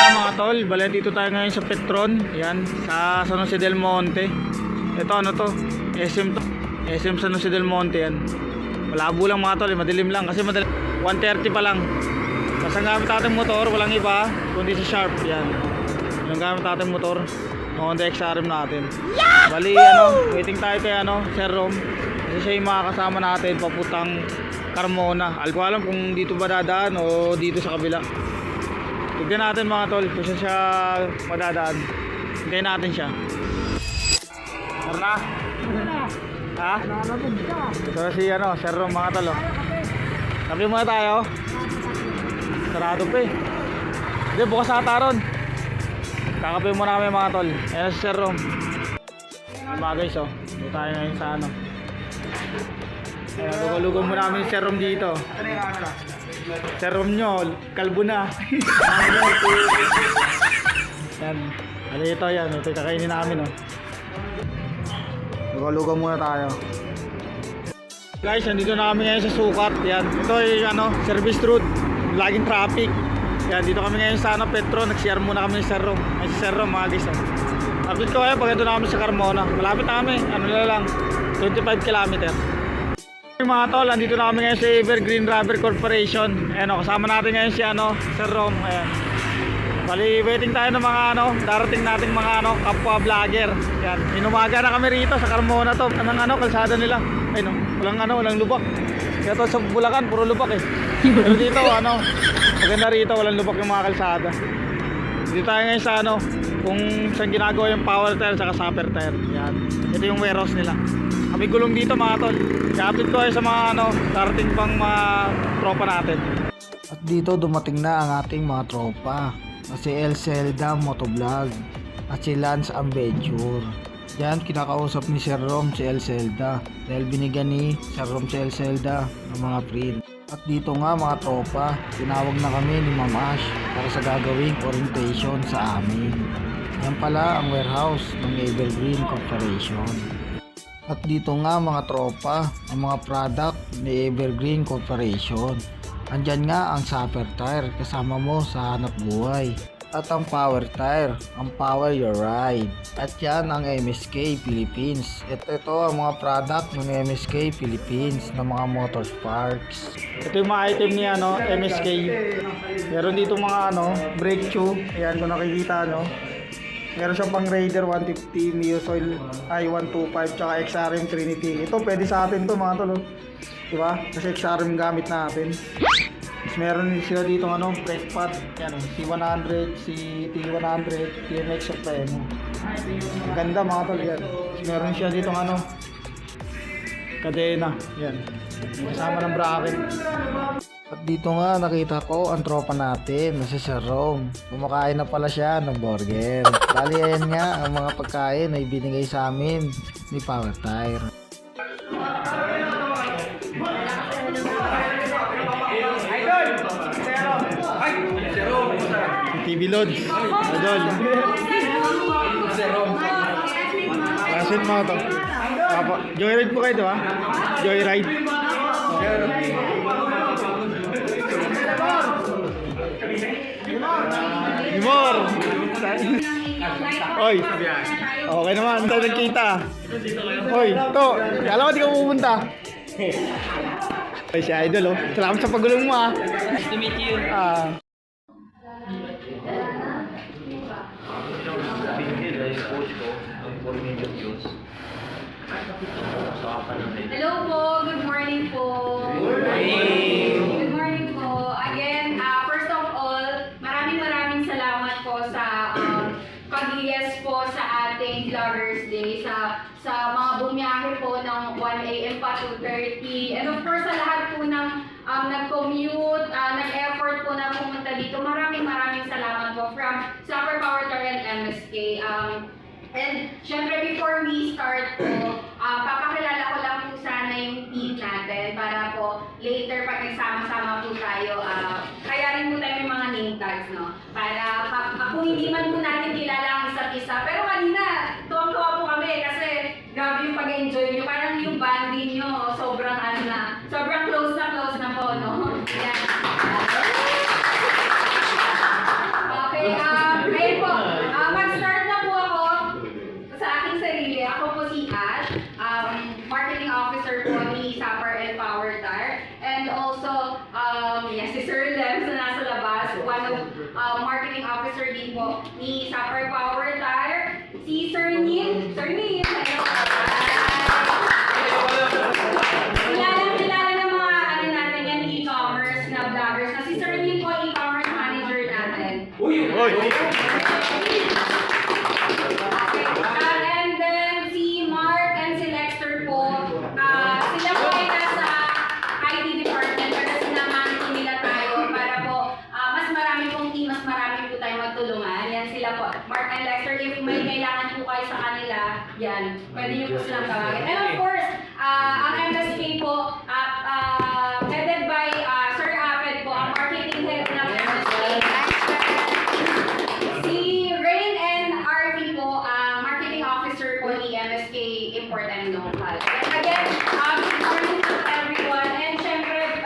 Mga tol, bale dito tayo ngayon sa Petron. Yan, sa San Jose del Monte. Ito ano to? SM to. SM San Jose del Monte yan. Malabo lang mga tol, madilim lang kasi madilim. 1:30 pa lang. Tapos ang gamit natin motor, walang iba kundi si Sharp. Yan. Yung gamit natin motor, Honda XRM natin. Bali ano, waiting tayo kay ano, Sir Rom. Kasi siya yung makakasama natin papuntang Carmona. Alko alam kung dito ba dadaan o dito sa kabila. Tignan natin mga tol kung siya madadaan. Hintayin natin siya. Tara na. Ha? So si ano, Sir Rom mga tol. Sabi muna tayo. Sarado pa eh. Hindi, bukas ata ron. Kakape muna kami mga tol. Ayan si Sir Rom. Mga guys oh. Dito tayo ngayon sa ano. Ayan, lugaw-lugaw muna kami si Sir Rom dito. Sir Rom nyo, kalbo na. Yan. Ano ito yan. Ito yung kakainin namin oh. Lugaw-lugaw muna tayo. Guys, nandito na kami ngayon sa sukat. Yan. Ito yung ano, service road. Laging traffic. Yan, dito kami ngayon sa ano, Petro. Nag-share muna kami ni Sir Rom. Ay, si Sir Rom, mga guys. Update ko kayo pag ito na kami sa Carmona. Malapit na kami. Ano na lang, 25 km. Mga tol, nandito na kami ngayon sa Evergreen Rubber Corporation. Ayan o, kasama natin ngayon si ano, Sir Rom. Ayan. Bali, waiting tayo ng mga ano, darating nating mga ano, kapwa vlogger. Yan, inumaga na kami rito sa Carmona to. Anong ano, kalsada nila. Ay no, walang lubak. Kaya to sa Bulacan, puro lubak eh. Pero dito, ano, maganda rito, walang lubak yung mga kalsada. Dito tayo ngayon sa ano, kung saan ginagawa yung power tire saka supper tire. Yan, ito yung warehouse nila. Kami gulong dito mga tol. I-update ko kayo sa mga ano, darating pang mga tropa natin. At dito dumating na ang ating mga tropa. Si El Zelda Motovlog at si Lance Ambedure. Diyan kinakausap ni Sir Rom si El Zelda dahil binigyan ni Sir Rom si El Zelda ng mga print. At dito nga mga tropa, tinawag na kami ni Ma'am Ash para sa gagawing orientation sa amin. Yan pala ang warehouse ng Evergreen Corporation. At dito nga mga tropa, ang mga product ni Evergreen Corporation. Andyan nga ang supper tire kasama mo sa hanap buhay. At ang power tire, ang power your ride. At yan ang MSK Philippines. Ito ang mga product ng MSK Philippines ng mga motorsports. Ito yung mga item ni ano, MSK. Meron dito mga ano, brake shoe. Ayan kung nakikita no. Meron siyang pang Raider 150, Miosoil I125, tsaka XRM Trinity. Ito pwede sa atin to mga tol. Diba? Kasi XRM gamit natin. Tapos meron sila dito ano, brake pad. Yan, C100, CT100, TMX Supremo. Ang ganda mga tol yan. Tapos meron siya dito ano, kadena. Yan. Kasama ng bracket. At dito nga nakita ko ang tropa natin na si Sir Rom. Kumakain na pala siya ng burger. Bali ayan nga ang mga pagkain na ibinigay sa amin ni Power Tire. TV Loads. Idol. Asin mga to. Joyride po kayo to ha? Joyride. Humor! Oy! Okay naman, tayo nagkita. Oy, to! Kala ko di ka pupunta. Oy, si Idol oh. Salamat sa pagulong mo ah. Nice to meet you. Hello po, good morning po. Good morning po. Again, first of all, maraming salamat po sa pag-yes po sa ating Vloggers Day, sa mga bumiyahe po ng 1 AM pa to 2:30. And of course, sa lahat po ng nag-commute, nag-effort po na pumunta dito. Maraming salamat po from Super Power Tire and MSK. And syempre before we start po, papakilala ko lang po sana yung team natin para po later pag nagsama-sama po tayo, kaya rin po tayo may mga name tags, no? Para kung hindi man po natin kilala ang isa't isa. Pero kanina, tuwang-tuwa po kami kasi grabe yung pag-enjoy nyo. Parang yung banding nyo, sobrang close na po, no? Yan. Okay, marketing officer din po ni Sapper Power Tire, si Sir Neil. Sir Neil, hello. Kilala ng mga ano natin yan, e-commerce na vloggers na si Sir Neil po, e-commerce manager natin. Uy! And then si Mark and si Lexter po, sila po ay nasa IT department pero sinamahan po nila tayo para po mas marami pong team, mas marami po tayo magtulungan. Yan sila po, Mark and Lexter, if may kailangan po kayo sa kanila, yan, pwede nyo po silang tawagin. And of course, ang MSK po, headed by Sir Aped po, ang marketing head ng MSK. Si Rain and RP po, marketing officer po ni MSK Import and Local. And again, good morning to everyone. And syempre,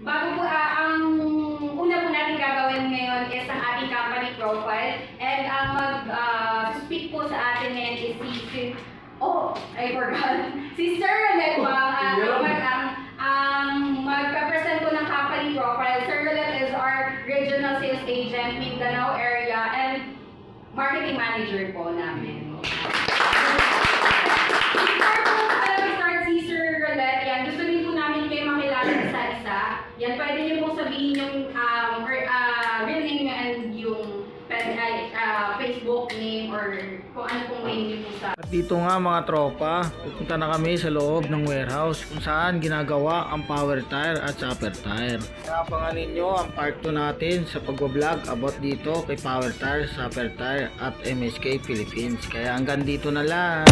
bago po, ang una po natin gagawin ngayon is ang ating company profile. And ang mag-speak po sa atin ngayon is I forgot. Si Sir Rolet po, ang magpa-present po ng company profile. Sir Rolet is our regional sales agent, Mindanao area, and marketing manager po namin. Before po start si Sir Rolet, yan, gusto rin po namin kayo makilala isa-isa. Yan, pwede niyo pong sabihin yung real name niyo and yung Facebook name or kung ano pong name niyo po sa... At dito nga mga tropa, pupunta na kami sa loob ng warehouse kung saan ginagawa ang Power Tire at Sapper Tire. Abangan ninyo ang part 2 natin sa pagbablog about dito kay Power Tire, Sapper Tire at MSK Philippines. Kaya hanggang dito na lang.